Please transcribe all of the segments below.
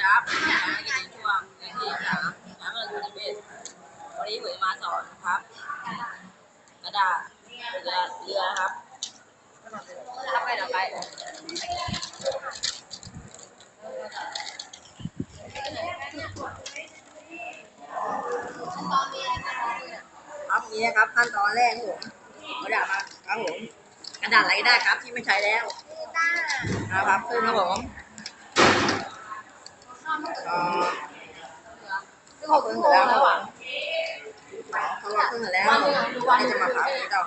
ครับกินช่วงที่3 3 11วันนี้ผมมาสอนครับกระดาษเรือครับไปต่อไปครับนี้นะครับขั้นตอนแรกผมกระดาษมาครับผมกระดาษอะไรได้ครับที่ไม่ใช้แล้วนะครับซึ่งครับผมซึ่งผมถึงแล้วครับผมพอเราขึ้นแล้วที่จะมาพับนี้ต่อ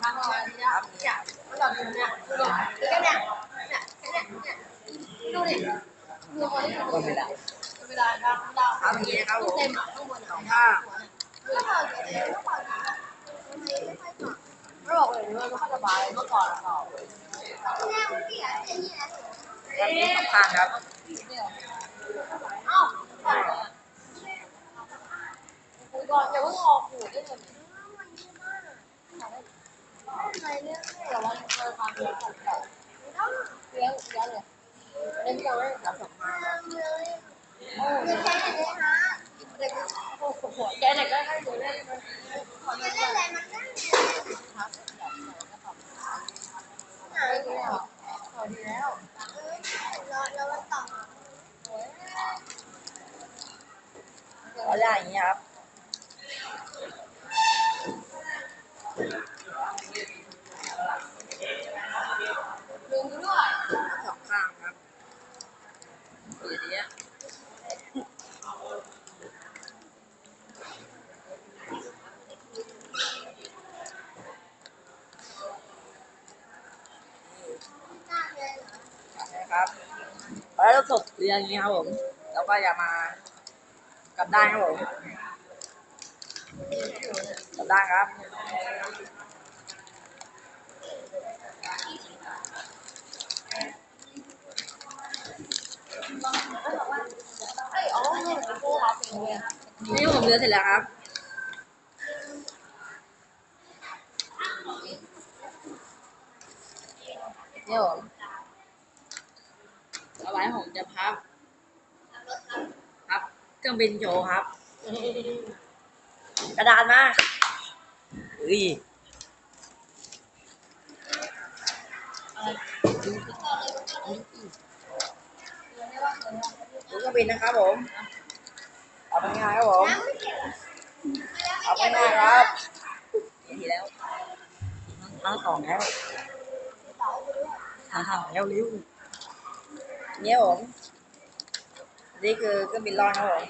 ครับเนี่ยก็ไม่ได้ครับนี้นะครับผมสองข้างไม่บอกเลยว่าเขาจะบายเมื่อก่อนเราแบบนี้สองข้างครับคุยก่อนอย่าเพิ่งออกหูได้เลยแต่ว่าเจอความเลี้ยงของเราเลี้ยงเลยเลี้ยงเราได้กับสองมาโอ้ยแค่ไหนเลยฮะโอ้โหแค่ไหนก็ให้ดูได้มันไม่ได้อะไรมันได้ครับดีแล้วเราต่ออะไรอย่างเงี้ยครับดึงด้วยสองข้างครับอย่างเงี้ยนะครับแล้วจบเรียนอย่างนี้ครับผมแล้วก็อย่ามากลับด้านครับผมกลับด้านครับนี่ผมเรียนเสร็จแล้วครับเนี่ยผมเอาไว้ผมจะพับเครื่องบินโชว์ครับกระดานมาดูเครื่องบินนะครับผมเอาไปง่ายครับผมเอาไปง่ายครับทีแล้วทั้งสองแล้วทั้งแล้วริ้วเนี่ยผมนี่คือเครื่องบินลอยครับผม